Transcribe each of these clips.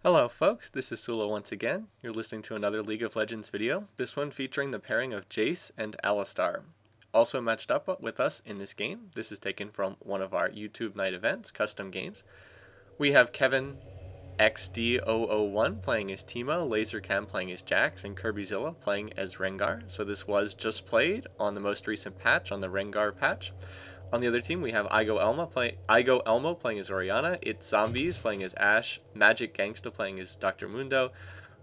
Hello folks, this is Sullla once again. You're listening to another League of Legends video, this one featuring the pairing of Jayce and Alistar. Also matched up with us in this game, this is taken from one of our YouTube night events, custom games. We have Kevin XD001 playing as Teemo, LaserCam playing as Jax, and KirbyZilla playing as Rengar. So this was just played on the most recent patch, on the Rengar patch. On the other team, we have Igo Elmo playing as Orianna, It's Zombies playing as Ashe, Magic Gangsta playing as Dr. Mundo,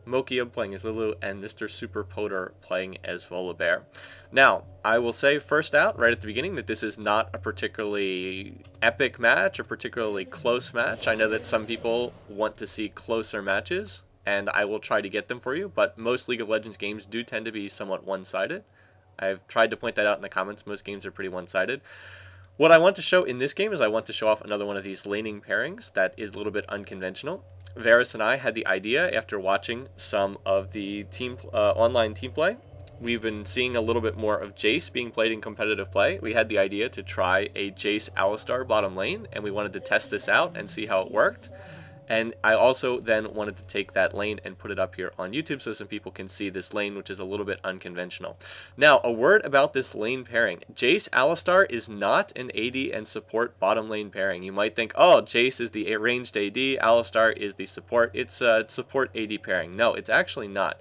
Mokia playing as Lulu, and Mr. Super Poder playing as Volibear. Now, I will say first out, right at the beginning, that this is not a particularly epic match, or particularly close match. I know that some people want to see closer matches, and I will try to get them for you, but most League of Legends games do tend to be somewhat one-sided. I've tried to point that out in the comments. Most games are pretty one-sided. What I want to show in this game is I want to show off another one of these laning pairings that is a little bit unconventional. Varis and I had the idea after watching some of the online team play. We've been seeing a little bit more of Jayce being played in competitive play. We had the idea to try a Jayce Alistar bottom lane, and we wanted to test this out and see how it worked. And I also then wanted to take that lane and put it up here on YouTube so some people can see this lane, which is a little bit unconventional. Now, a word about this lane pairing. Jayce Alistar is not an AD and support bottom lane pairing. You might think, oh, Jayce is the ranged AD, Alistar is the support. It's a support AD pairing. No, it's actually not.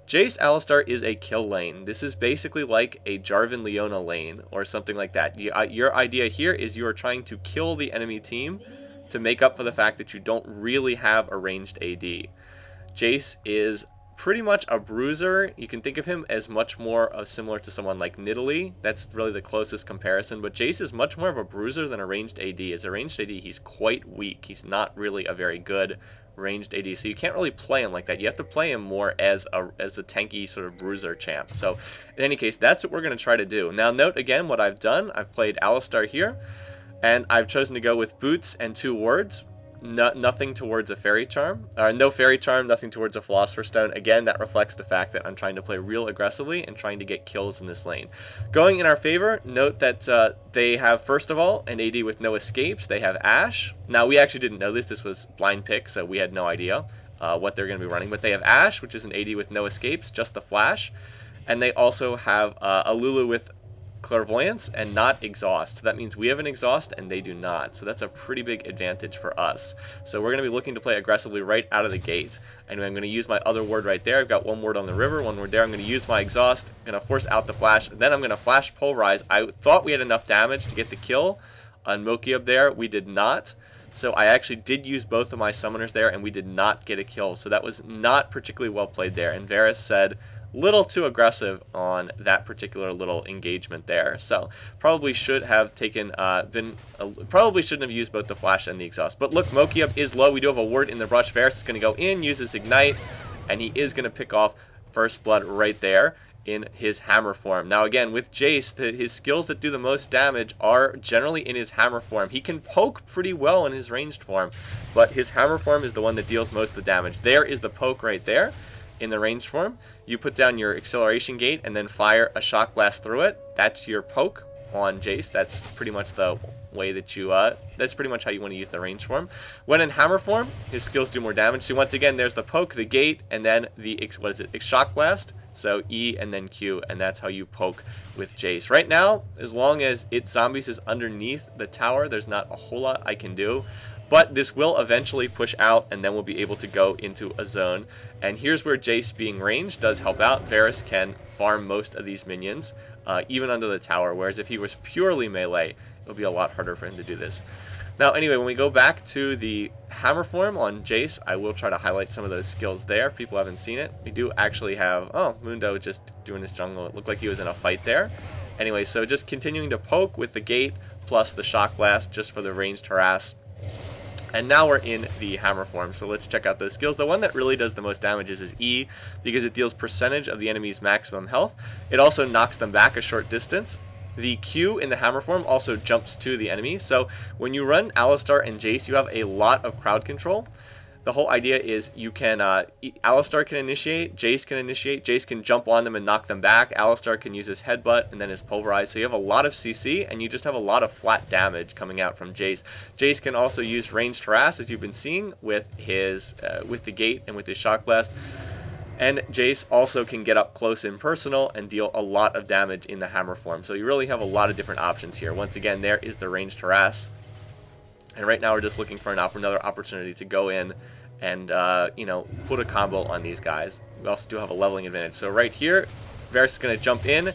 Jayce Alistar is a kill lane. This is basically like a Jarvan Leona lane or something like that. Your idea here is you are trying to kill the enemy team to make up for the fact that you don't really have a ranged AD. Jayce is pretty much a bruiser. You can think of him as much more similar to someone like Nidalee. That's really the closest comparison, but Jayce is much more of a bruiser than a ranged AD. As a ranged AD, he's quite weak. He's not really a very good ranged AD, so you can't really play him like that. You have to play him more as a tanky sort of bruiser champ. So in any case, that's what we're going to try to do. Now note again what I've done. I've played Alistar here, and I've chosen to go with boots and 2 wards. Nothing towards a fairy charm. No fairy charm, nothing towards a philosopher's stone. Again, that reflects the fact that I'm trying to play real aggressively and trying to get kills in this lane. Going in our favor, note that they have, first of all, an AD with no escapes. They have Ashe. Now, we actually didn't know this. This was blind pick, so we had no idea what they're going to be running. But they have Ashe, which is an AD with no escapes, just the flash. And they also have a Lulu with clairvoyance and not exhaust. So that means we have an exhaust and they do not. So that's a pretty big advantage for us. So we're going to be looking to play aggressively right out of the gate. Anyway, I'm going to use my other ward right there. I've got 1 ward on the river, 1 ward there. I'm going to use my exhaust. I'm going to force out the flash. Then I'm going to flash pulverize. I thought we had enough damage to get the kill on Mokia there. We did not. So I actually did use both of my summoners there and we did not get a kill. So that was not particularly well played there. And Varis said, little too aggressive on that particular little engagement there. So probably should have taken probably shouldn't have used both the flash and the exhaust. But look, Mokia is low. We do have a ward in the brush. Varis is going to go in, use his ignite, and he is going to pick off first blood right there in his hammer form. Now again, with Jayce, his skills that do the most damage are generally in his hammer form. He can poke pretty well in his ranged form, but his hammer form is the one that deals most of the damage. There is the poke right there. In the ranged form, you put down your acceleration gate and then fire a shock blast through it. That's your poke on Jayce. That's pretty much the way that you, that's pretty much how you want to use the ranged form. When in hammer form, his skills do more damage. So once again, there's the poke, the gate, and then the, shock blast. So E and then Q, and that's how you poke with Jayce. Right now, as long as It's Zombies is underneath the tower, there's not a whole lot I can do. But this will eventually push out, and then we'll be able to go into a zone. And here's where Jayce being ranged does help out. Varis can farm most of these minions, even under the tower, whereas if he was purely melee, it would be a lot harder for him to do this. Now, anyway, when we go back to the hammer form on Jayce, I will try to highlight some of those skills there if people haven't seen it. We do actually have, oh, Mundo just doing his jungle. It looked like he was in a fight there. Anyway, so just continuing to poke with the gate plus the shock blast just for the ranged harass. And now we're in the hammer form, so let's check out those skills. The one that really does the most damage is E, because it deals percentage of the enemy's maximum health. It also knocks them back a short distance. The Q in the hammer form also jumps to the enemy, so when you run Alistar and Jayce, you have a lot of crowd control. the whole idea is you can, Alistar can initiate, Jayce can initiate, Jayce can jump on them and knock them back, Alistar can use his headbutt and then his pulverize, so you have a lot of CC and you just have a lot of flat damage coming out from Jayce. Jayce can also use ranged harass, as you've been seeing, with his, with the gate and with his shock blast. And Jayce also can get up close and personal and deal a lot of damage in the hammer form. So you really have a lot of different options here. Once again, there is the ranged harass. And right now we're just looking for another opportunity to go in and, you know, put a combo on these guys. We also do have a leveling advantage. So right here, Varys is going to jump in.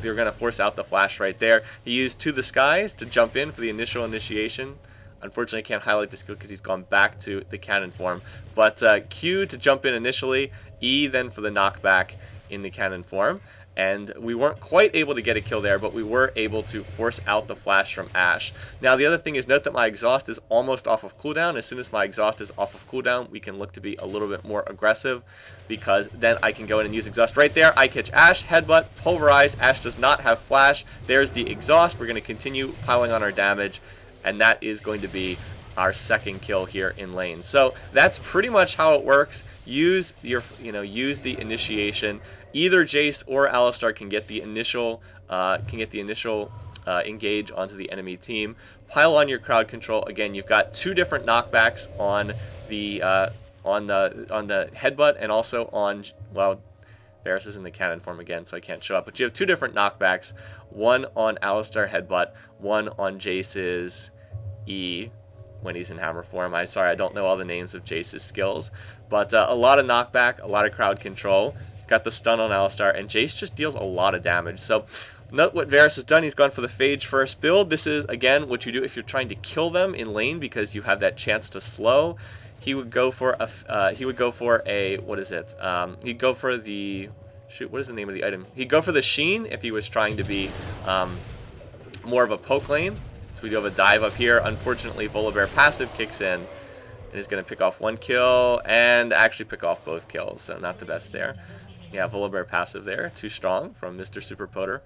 They're going to force out the flash right there. He used To the Skies to jump in for the initial initiation. Unfortunately, I can't highlight the skill because he's gone back to the cannon form. But Q to jump in initially, E then for the knockback in the cannon form. And we weren't quite able to get a kill there, but we were able to force out the flash from Ashe. Now, the other thing is, note that my exhaust is almost off of cooldown. As soon as my exhaust is off of cooldown, we can look to be a little bit more aggressive, because then I can go in and use exhaust. Right there, I catch Ashe, headbutt, pulverize. Ashe does not have flash. There's the exhaust. We're going to continue piling on our damage, and that is going to be our second kill here in lane. So that's pretty much how it works. Use your, use the initiation. Either Jayce or Alistar can get the initial, engage onto the enemy team. Pile on your crowd control. Again, you've got two different knockbacks on the headbutt and also on, well, Varys is in the cannon form again, so I can't show up. But you have two different knockbacks. One on Alistar headbutt, one on Jayce's E when he's in hammer form. Sorry, I don't know all the names of Jayce's skills, but a lot of knockback, a lot of crowd control. Got the stun on Alistar, and Jayce just deals a lot of damage. So note what Varys has done. He's gone for the Phage first build. This is, again, what you do if you're trying to kill them in lane because you have that chance to slow. He would go for a, what is it? He'd go for the, shoot, what is the name of the item? He'd go for the Sheen if he was trying to be more of a poke lane. So we do have a dive up here. Unfortunately, Volibear passive kicks in and is going to pick off one kill and actually pick off both kills, so not the best there. Yeah, Volibear passive there, too strong from Mr. Super Poter.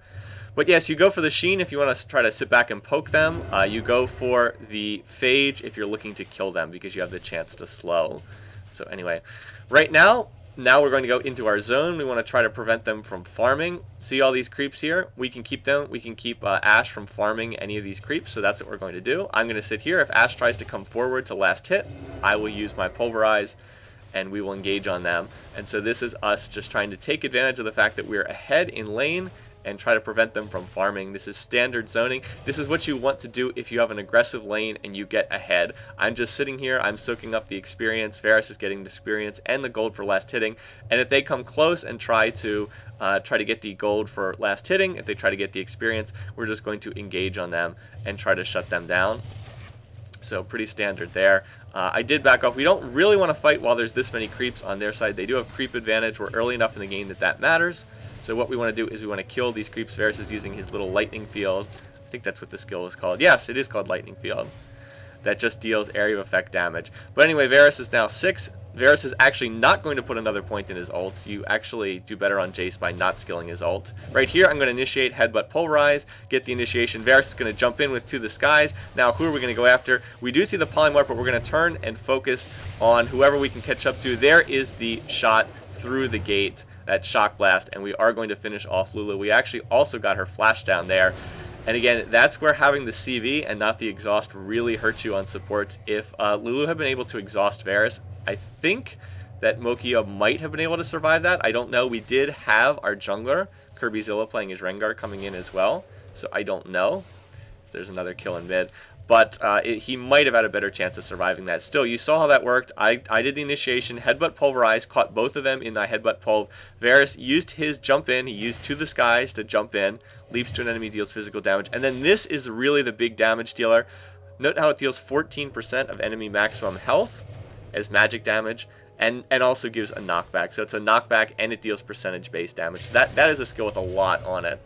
But yes, you go for the Sheen if you want to try to sit back and poke them. You go for the Phage if you're looking to kill them because you have the chance to slow. So anyway, right now we're going to go into our zone. We want to try to prevent them from farming. See all these creeps here? We can keep them. We can keep Ashe from farming any of these creeps, so that's what we're going to do. I'm going to sit here. If Ashe tries to come forward to last hit, I will use my pulverize, and we will engage on them. And so this is us just trying to take advantage of the fact that we're ahead in lane and try to prevent them from farming. This is standard zoning. This is what you want to do if you have an aggressive lane and you get ahead. I'm just sitting here, I'm soaking up the experience. Varys is getting the experience and the gold for last hitting. And if they come close and try to get the gold for last hitting, if they try to get the experience, we're just going to engage on them and try to shut them down. So pretty standard there. I did back off. We don't really want to fight while there's this many creeps on their side. They do have creep advantage. We're early enough in the game that that matters. So what we want to do is we want to kill these creeps. Varys is using his little lightning field. I think that's what the skill is called. Yes, it is called lightning field. That just deals area of effect damage. But anyway, Varys is now 6. Varys is actually not going to put another point in his ult. You actually do better on Jayce by not skilling his ult. Right here, I'm going to initiate headbutt pulverize, get the initiation. Varys is going to jump in with To the Skies. Now, who are we going to go after? We do see the polymorph, but we're going to turn and focus on whoever we can catch up to. There is the shot through the gate, that shock blast, and we are going to finish off Lulu. We actually also got her flash down there. And again, that's where having the CV and not the exhaust really hurts you on supports. If Lulu had been able to exhaust Varys, I think that Mokia might have been able to survive that. I don't know. We did have our jungler, Kirby Sullla, playing his Rengar coming in as well. So I don't know. So there's another kill in mid. But he might have had a better chance of surviving that. Still, you saw how that worked. I did the initiation, headbutt pulverize, caught both of them in the headbutt pulv. Varys used his jump in. He used To the Skies to jump in. Leaps to an enemy, deals physical damage. And then this is really the big damage dealer. Note how it deals 14% of enemy maximum health as magic damage. And also gives a knockback. So it's a knockback and it deals percentage-based damage. That is a skill with a lot on it.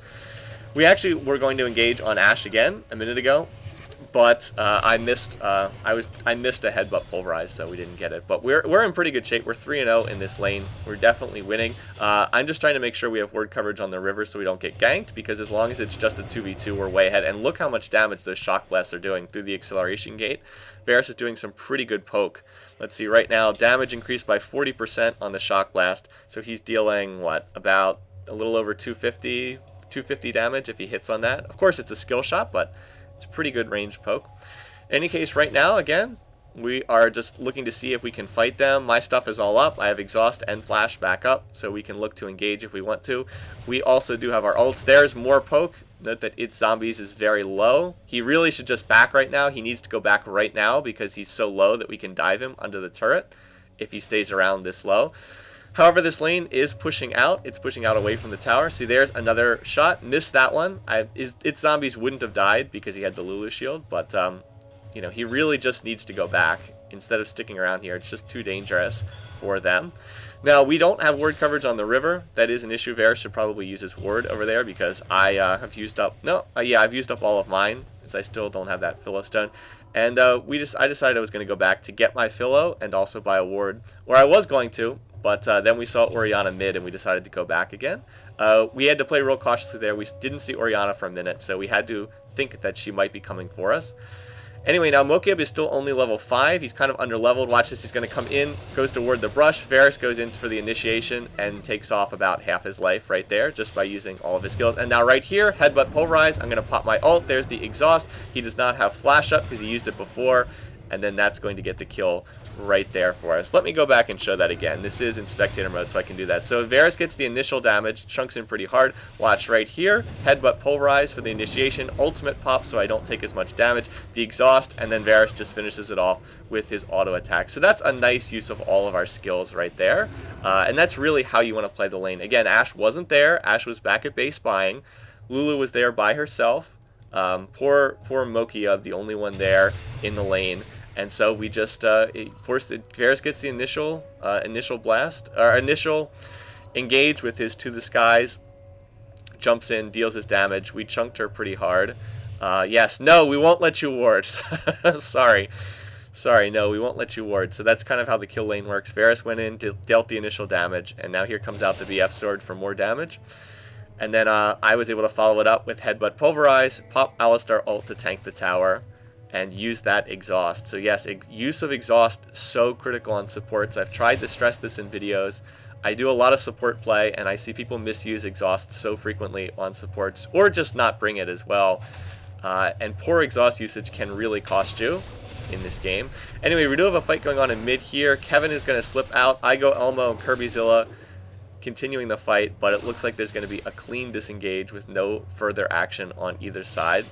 We actually were going to engage on Ashe again a minute ago. but I missed a headbutt pulverize, so we didn't get it. But we're in pretty good shape. We're 3-0 in this lane. We're definitely winning. I'm just trying to make sure we have ward coverage on the river so we don't get ganked, because as long as it's just a 2v2, we're way ahead. And look how much damage those shock blasts are doing through the acceleration gate. Varus is doing some pretty good poke. Let's see, right now, damage increased by 40% on the shock blast, so he's dealing, what, about a little over 250 damage if he hits on that. Of course, it's a skill shot, but it's a pretty good range poke. In any case, right now, again, we are just looking to see if we can fight them. My stuff is all up. I have exhaust and flash back up, so we can look to engage if we want to. We also do have our ults. There's more poke. Note that its zombies is very low. He really should just back right now. He needs to go back right now because he's so low that we can dive him under the turret if he stays around this low. However, this lane is pushing out. It's pushing out away from the tower. See, there's another shot. Missed that one. Its zombies wouldn't have died because he had the Lulu shield, but you know, he really just needs to go back instead of sticking around here. It's just too dangerous for them. Now, we don't have ward coverage on the river. That is an issue. Varus should probably use his ward over there because I have used up... yeah, I've used up all of mine, as I still don't have that Philo Stone. And I decided I was going to go back to get my Philo and also buy a ward, where I was going to, but then we saw Orianna mid and we decided to go back again. We had to play real cautiously there. We didn't see Orianna for a minute, so we had to think that she might be coming for us. Anyway, now Mokiab is still only level 5. He's kind of under-leveled. Watch this. He's going to come in, goes toward the brush. Varus goes in for the initiation and takes off about half his life right there just by using all of his skills. And now right here, headbutt pulverize. I'm going to pop my ult. There's the exhaust. He does not have flash up because he used it before. And then that's going to get the kill right there for us. Let me go back and show that again. This is in spectator mode, so I can do that. So Varus gets the initial damage, chunks in pretty hard. Watch right here, headbutt pulverize for the initiation, ultimate pop so I don't take as much damage, the exhaust, and then Varus just finishes it off with his auto attack. So that's a nice use of all of our skills right there. And that's really how you want to play the lane. Again, Ashe wasn't there. Ashe was back at base buying. Lulu was there by herself. Poor Mokia, the only one there in the lane. And so we just Varus gets the initial blast, or initial engage with his To the Skies, jumps in, deals his damage. We chunked her pretty hard. Yes, no, we won't let you ward. Sorry, no, we won't let you ward. So that's kind of how the kill lane works. Varus went in, dealt the initial damage, and now here comes out the BF sword for more damage. And then I was able to follow it up with headbutt pulverize, pop Alistar ult to tank the tower, and use that exhaust. So yes, use of exhaust, so critical on supports. I've tried to stress this in videos. I do a lot of support play, and I see people misuse exhaust so frequently on supports, or just not bring it as well. And poor exhaust usage can really cost you in this game. Anyway, we do have a fight going on in mid here. Kevin is going to slip out. I go Elmo and KirbyZilla continuing the fight, but it looks like there's going to be a clean disengage with no further action on either side.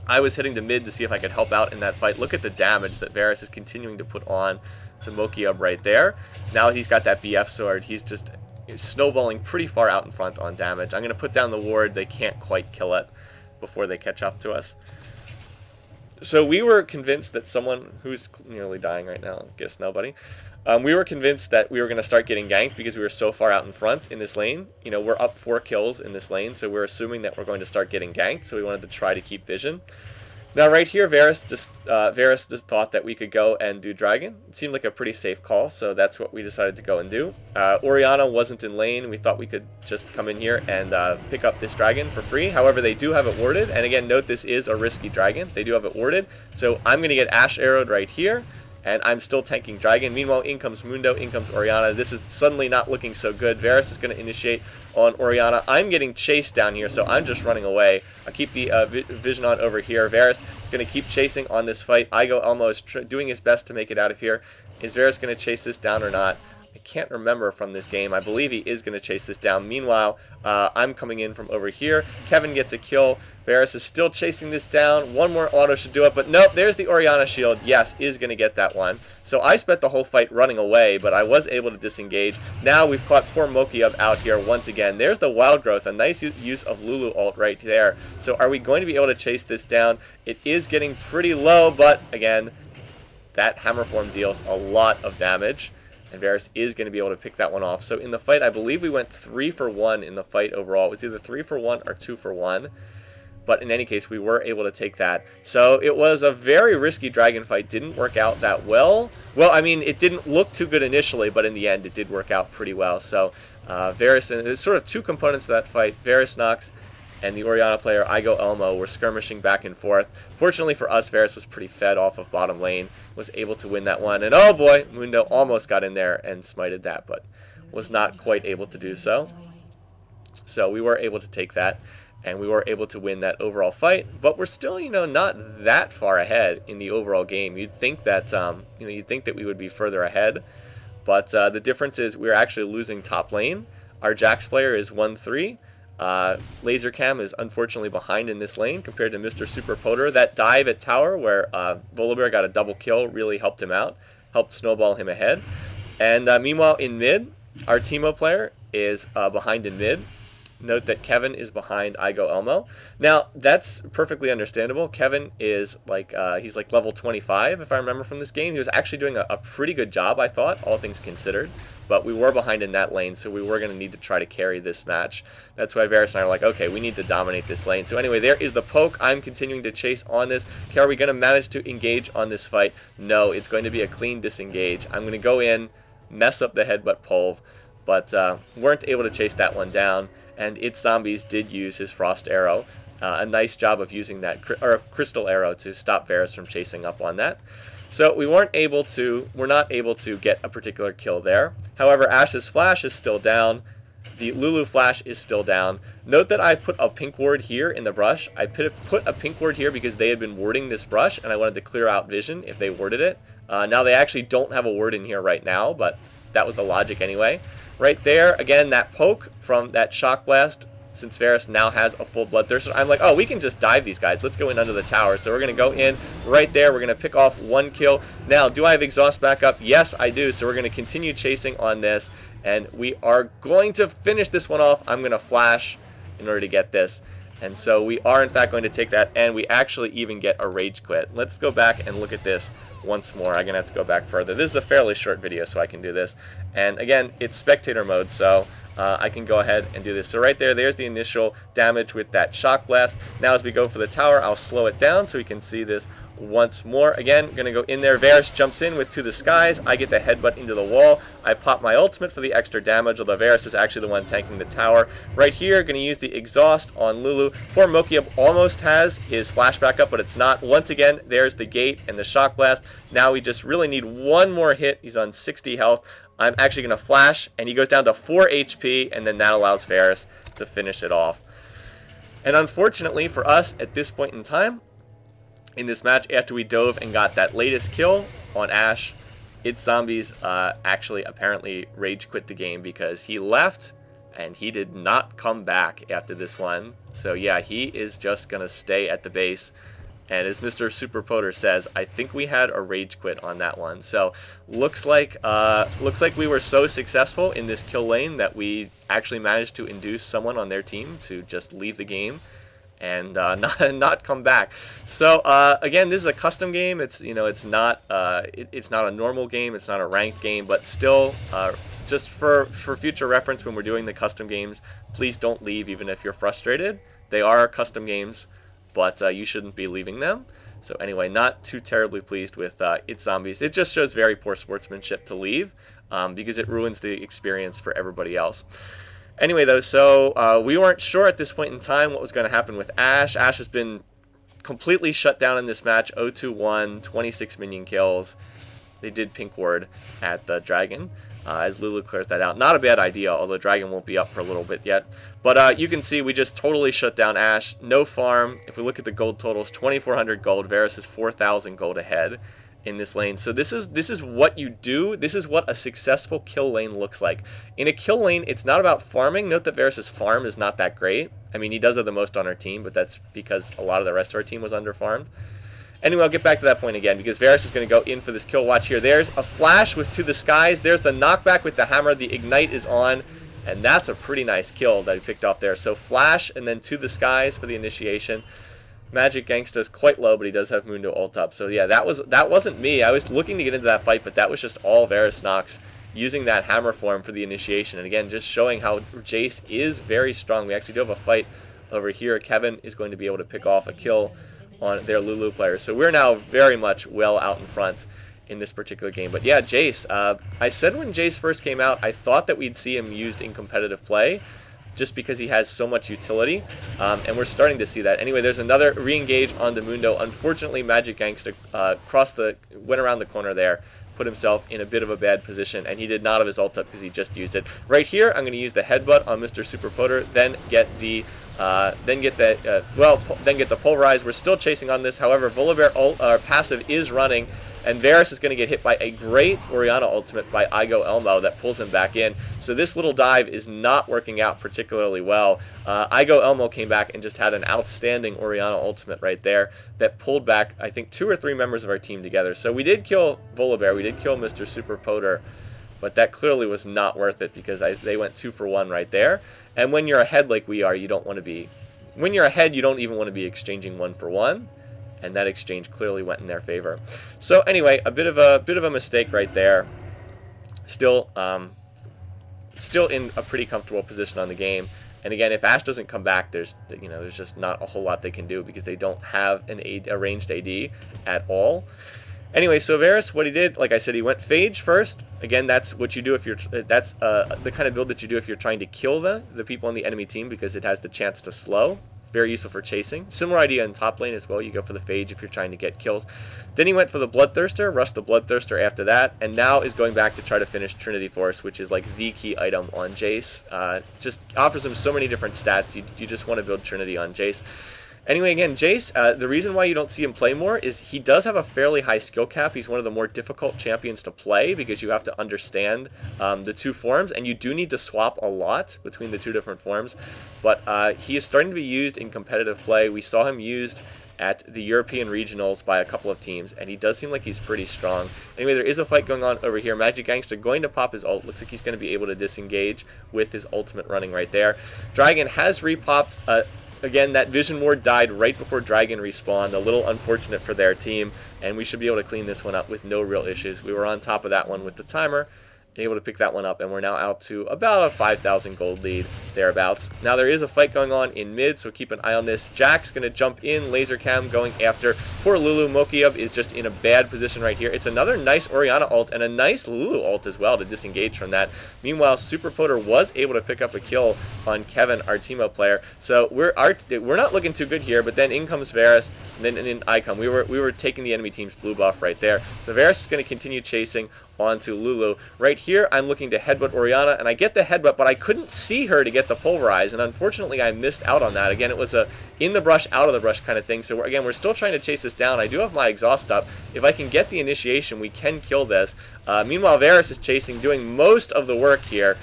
I was hitting the mid to see if I could help out in that fight. Look at the damage that Varus is continuing to put on to Mokiab right there. Now he's got that BF sword. He's just snowballing pretty far out in front on damage. I'm going to put down the ward. They can't quite kill it before they catch up to us. So we were convinced that someone who's nearly dying right now, I guess nobody, we were convinced that we were going to start getting ganked because we were so far out in front in this lane. You know, we're up 4 kills in this lane, so we're assuming that we're going to start getting ganked, so we wanted to try to keep vision. Now right here, Varus just thought that we could go and do Dragon. It seemed like a pretty safe call, so that's what we decided to go and do. Orianna wasn't in lane. We thought we could just come in here and pick up this Dragon for free. However, they do have it warded, and again, note this is a risky Dragon. They do have it warded, so I'm going to get Ashe arrowed right here, and I'm still tanking Dragon. Meanwhile, in comes Mundo, in comes Orianna. This is suddenly not looking so good. Varus is going to initiate on Orianna. I'm getting chased down here, so I'm just running away. I keep the vision on over here. Varus is going to keep chasing on this fight. Igo Elmo is doing his best to make it out of here. Is Varus going to chase this down or not? I can't remember from this game. I believe he is going to chase this down. Meanwhile, I'm coming in from over here. Kevin gets a kill. Varus is still chasing this down. One more auto should do it, but nope, there's the Orianna shield. Yes, is going to get that one. So I spent the whole fight running away, but I was able to disengage. Now we've caught poor Mokiab out here once again. There's the Wild Growth, a nice use of Lulu ult right there. So are we going to be able to chase this down? It is getting pretty low, but again, that Hammer Form deals a lot of damage. And Varus is going to be able to pick that one off. So in the fight, I believe we went 3 for 1 in the fight overall. It was either 3 for 1 or 2 for 1. But in any case, we were able to take that. So it was a very risky dragon fight. Didn't work out that well. Well, I mean, it didn't look too good initially, but in the end, it did work out pretty well. So Varys, and there's sort of two components to that fight. VarisNox and the Orianna player, Igo Elmo, were skirmishing back and forth. Fortunately for us, Varys was pretty fed off of bottom lane, was able to win that one. And oh boy, Mundo almost got in there and smited that, but was not quite able to do so. So we were able to take that, and we were able to win that overall fight. But we're still, you know, not that far ahead in the overall game. You'd think that, you'd think that we would be further ahead. But the difference is we're actually losing top lane. Our Jax player is 1-3. Lasercam is unfortunately behind in this lane compared to Mr. Super Poter. That dive at tower where Volibear got a double kill really helped him out, helped snowball him ahead. And meanwhile in mid, our Teemo player is behind in mid. Note that Kevin is behind Igo Elmo. Now, that's perfectly understandable. Kevin is like, he's like level 25, if I remember from this game. He was actually doing a pretty good job, I thought, all things considered. But we were behind in that lane, so we were going to need to try to carry this match. That's why Varys and I are like, okay, we need to dominate this lane. So anyway, there is the poke. I'm continuing to chase on this. Okay, are we going to manage to engage on this fight? No, it's going to be a clean disengage. I'm going to go in, mess up the headbutt pole, but weren't able to chase that one down. And its zombies did use his frost arrow. A nice job of using that crystal arrow to stop Varys from chasing up on that. So we're not able to get a particular kill there. However, Ashe's flash is still down. The Lulu flash is still down. Note that I put a pink ward here in the brush. I put a pink ward here because they had been warding this brush, and I wanted to clear out vision if they warded it. Now they actually don't have a ward in here right now, but that was the logic anyway. Right there, again, that poke from that shock blast, since Varys now has a full bloodthirster, I'm like, oh, we can just dive these guys. Let's go in under the tower. So we're going to go in right there. We're going to pick off one kill. Now, do I have exhaust back up? Yes, I do. So we're going to continue chasing on this, and we are going to finish this one off. I'm going to flash in order to get this. And so we are, in fact, going to take that, and we actually even get a rage quit. Let's go back and look at this once more. I'm going to have to go back further. This is a fairly short video, so I can do this. And again, it's spectator mode, so I can go ahead and do this. So right there, there's the initial damage with that shock blast. Now as we go for the tower, I'll slow it down so we can see this once more. Again, going to go in there. Varys jumps in with To the Skies. I get the headbutt into the wall. I pop my ultimate for the extra damage, although Varys is actually the one tanking the tower. Right here, going to use the exhaust on Lulu. Poor Mokia almost has his flashback up, but it's not. Once again, there's the gate and the shock blast. Now we just really need one more hit. He's on 60 health. I'm actually going to flash, and he goes down to 4 HP, and then that allows Varys to finish it off. And unfortunately for us, at this point in time, in this match, after we dove and got that latest kill on Ashe, its zombies actually apparently rage quit the game because he left and he did not come back after this one. So yeah, he is just going to stay at the base. And as Mr. Super Poter says, I think we had a rage quit on that one. So looks like we were so successful in this kill lane that we actually managed to induce someone on their team to just leave the game and not come back. So again, this is a custom game. It's it's not a normal game. It's not a ranked game, but still, just for future reference when we're doing the custom games, please don't leave even if you're frustrated. They are custom games, but you shouldn't be leaving them. So anyway, not too terribly pleased with its zombies. It just shows very poor sportsmanship to leave because it ruins the experience for everybody else. Anyway, though, so we weren't sure at this point in time what was going to happen with Ashe. Ashe has been completely shut down in this match. 0-2-1, 26 minion kills. They did pink ward at the dragon. As Lulu clears that out. Not a bad idea, although Dragon won't be up for a little bit yet. But you can see we just totally shut down Ashe. No farm. If we look at the gold totals, 2,400 gold. Varys is 4,000 gold ahead in this lane. So this is what you do. This is what a successful kill lane looks like. In a kill lane, it's not about farming. Note that Varys' farm is not that great. I mean, he does have the most on our team, but that's because a lot of the rest of our team was underfarmed. Anyway, I'll get back to that point again because Varys is going to go in for this kill. Watch here. There's a flash with To the Skies. There's the knockback with the hammer. The ignite is on, and that's a pretty nice kill that he picked off there. So flash and then To the Skies for the initiation. Magic Gangsta is quite low, but he does have Mundo ult up. So yeah, that wasn't me. I was looking to get into that fight, but that was just all VarisNox using that hammer form for the initiation. And again, just showing how Jayce is very strong. We actually do have a fight over here, Kevin is going to be able to pick off a kill on their Lulu players. So we're now very much well out in front in this particular game. But yeah, Jayce, I said when Jayce first came out, I thought that we'd see him used in competitive play, just because he has so much utility, and we're starting to see that. Anyway, there's another re-engage on the Mundo. Unfortunately, Magic Gangster went around the corner there, put himself in a bit of a bad position, and he did not have his ult up because he just used it. Right here, I'm going to use the headbutt on Mr. Super Poter, then get the pulverize. We're still chasing on this. However, Volibear ult passive is running, and Varys is going to get hit by a great Orianna ultimate by Igo Elmo that pulls him back in. So this little dive is not working out particularly well. Igo Elmo came back and just had an outstanding Orianna ultimate right there that pulled back, I think, 2 or 3 members of our team together. So we did kill Volibear, we did kill Mr. Super Poter, but that clearly was not worth it because they went 2 for 1 right there. And when you're ahead like we are, you don't want to be... When you're ahead, you don't even want to be exchanging 1 for 1. And that exchange clearly went in their favor. So anyway, a bit of a mistake right there. Still in a pretty comfortable position on the game. And again, if Ashe doesn't come back, there's just not a whole lot they can do because they don't have a ranged AD at all. Anyway, so Varys, what he did, like I said, he went Phage first. Again, that's what you do if you're that's the kind of build that you do if you're trying to kill the people on the enemy team because it has the chance to slow. Very useful for chasing. Similar idea in top lane as well. You go for the Phage if you're trying to get kills. Then he went for the Bloodthirster, rushed the Bloodthirster after that, and now is going back to try to finish Trinity Force, which is like the key item on Jayce. Just offers him so many different stats. You just want to build Trinity on Jayce. Anyway, again, Jayce, the reason why you don't see him play more is he does have a fairly high skill cap. He's one of the more difficult champions to play because you have to understand the 2 forms, and you do need to swap a lot between the 2 different forms. But he is starting to be used in competitive play. We saw him used at the European Regionals by a couple of teams, and he does seem like he's pretty strong. Anyway, there is a fight going on over here. Magic Gangster going to pop his ult. Looks like he's going to be able to disengage with his ultimate running right there. Dragon has repopped. Again, that Vision Ward died right before Dragon respawned. A little unfortunate for their team, and we should be able to clean this one up with no real issues. We were on top of that one with the timer, able to pick that one up, and we're now out to about a 5,000 gold lead, thereabouts. Now there is a fight going on in mid, so keep an eye on this. Jack's going to jump in, laser cam going after poor Lulu. Mokiub is just in a bad position right here. It's another nice Orianna ult and a nice Lulu ult as well to disengage from that. Meanwhile, Super Poter was able to pick up a kill on Kevin, our Teemo player. So we're not looking too good here, but then in comes Varys, and then in I come. We were taking the enemy team's blue buff right there. So Varys is going to continue chasing onto Lulu. Right here, I'm looking to headbutt Orianna, and I get the headbutt, but I couldn't see her to get the pulverize, and unfortunately I missed out on that. Again, it was a in the brush, out of the brush kind of thing, so again, we're still trying to chase this down. I do have my exhaust up. If I can get the initiation, we can kill this. Meanwhile, Varys is chasing, doing most of the work here.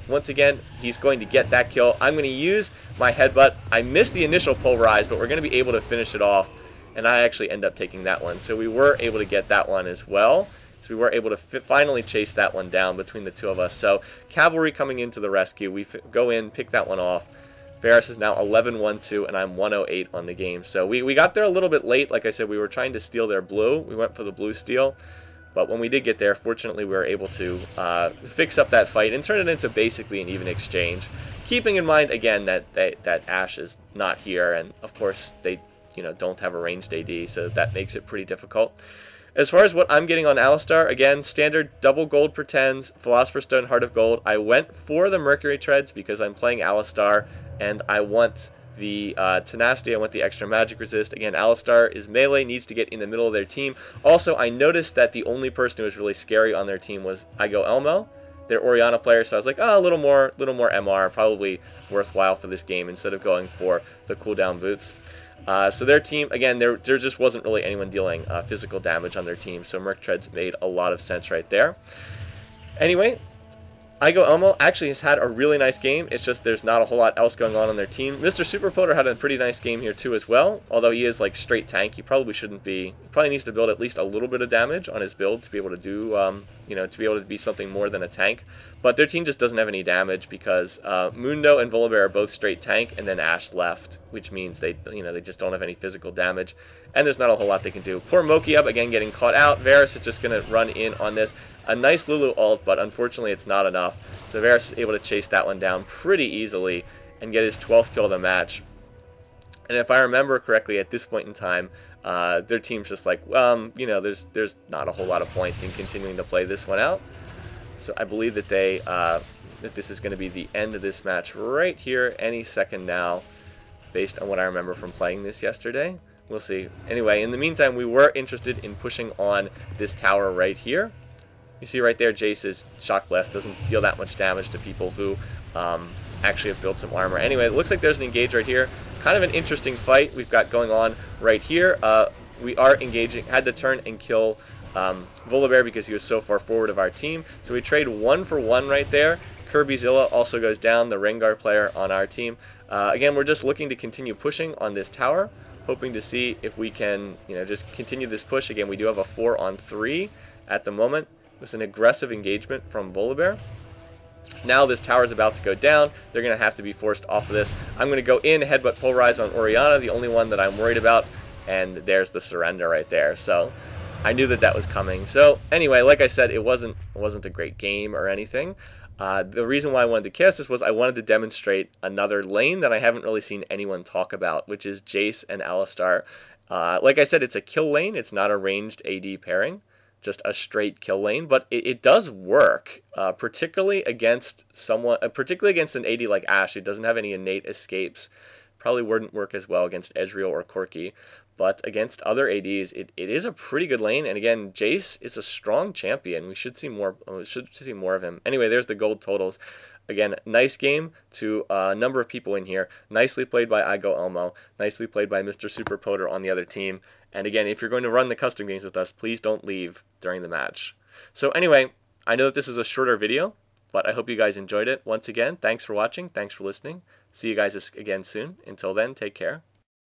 Once again, he's going to get that kill. I'm going to use my headbutt. I missed the initial pulverize, but we're going to be able to finish it off, and I actually end up taking that one. So we were able to get that one as well. So we were able to finally chase that one down between the 2 of us. So Cavalry coming into the rescue. We go in, pick that one off. Varys is now 11-1-2, and I'm 108 on the game. So we got there a little bit late. Like I said, we were trying to steal their blue. We went for the blue steal. But when we did get there, fortunately, we were able to fix up that fight and turn it into basically an even exchange. Keeping in mind, again, that Ashe is not here. And, of course, they don't have a ranged AD, so that makes it pretty difficult. As far as what I'm getting on Alistar, again, standard double gold pretends, Philosopher's Stone, Heart of Gold. I went for the Mercury Treads because I'm playing Alistar, and I want the Tenacity, I want the extra magic resist. Again, Alistar is melee, needs to get in the middle of their team. Also, I noticed that the only person who was really scary on their team was Igo Elmo, their Orianna player, so I was like, oh, a little more MR, probably worthwhile for this game instead of going for the cooldown boots. So their team, again, there just wasn't really anyone dealing physical damage on their team, so Merc Treads made a lot of sense right there. Anyway, Igo Elmo actually has had a really nice game. It's just there's not a whole lot else going on their team. Mr. Super Poter had a pretty nice game here too as well, although he is like straight tank. He probably shouldn't be. He probably needs to build at least a little bit of damage on his build to be able to do, to be able to be something more than a tank. But their team just doesn't have any damage because Mundo and Volibear are both straight tank, and then Ashe left, which means they just don't have any physical damage, and there's not a whole lot they can do. Poor Mokiub again getting caught out. Varys is just going to run in on this. A nice Lulu ult, but unfortunately it's not enough. So Varys is able to chase that one down pretty easily and get his 12th kill of the match. And if I remember correctly, at this point in time, their team's just like, you know, there's not a whole lot of point in continuing to play this one out. So I believe that that this is going to be the end of this match right here, any second now, based on what I remember from playing this yesterday. We'll see. Anyway, in the meantime, we were interested in pushing on this tower right here. You see right there, Jayce's Shock Blast doesn't deal that much damage to people who actually have built some armor. Anyway, it looks like there's an engage right here. Kind of an interesting fight we've got going on right here. We are engaging, had to turn and kill Volibear because he was so far forward of our team. So we trade 1 for 1 right there. Kirby Sullla also goes down, the Rengar player on our team. Again, we're just looking to continue pushing on this tower, hoping to see if we can, you know, just continue this push. Again, we do have a 4-on-3 at the moment. It's an aggressive engagement from Volibear. Now this tower is about to go down. They're going to have to be forced off of this. I'm going to go in, headbutt Pulverize on Orianna, the only one that I'm worried about, and there's the surrender right there. So I knew that that was coming. So anyway, like I said, it wasn't a great game or anything. The reason why I wanted to cast this was I wanted to demonstrate another lane that I haven't really seen anyone talk about, which is Jayce and Alistar. Like I said, it's a kill lane. It's not a ranged AD pairing, just a straight kill lane, but it does work, particularly against an AD like Ashe who doesn't have any innate escapes. Probably wouldn't work as well against Ezreal or Corki. But against other ADs, it is a pretty good lane. And again, Jayce is a strong champion. We should see more. Of him. Anyway, there's the gold totals. Again, nice game to a number of people in here. Nicely played by Igo Elmo. Nicely played by Mr. Super Poder on the other team. And again, if you're going to run the custom games with us, please don't leave during the match. So anyway, I know that this is a shorter video, but I hope you guys enjoyed it. Once again, thanks for watching. Thanks for listening. See you guys again soon. Until then, take care.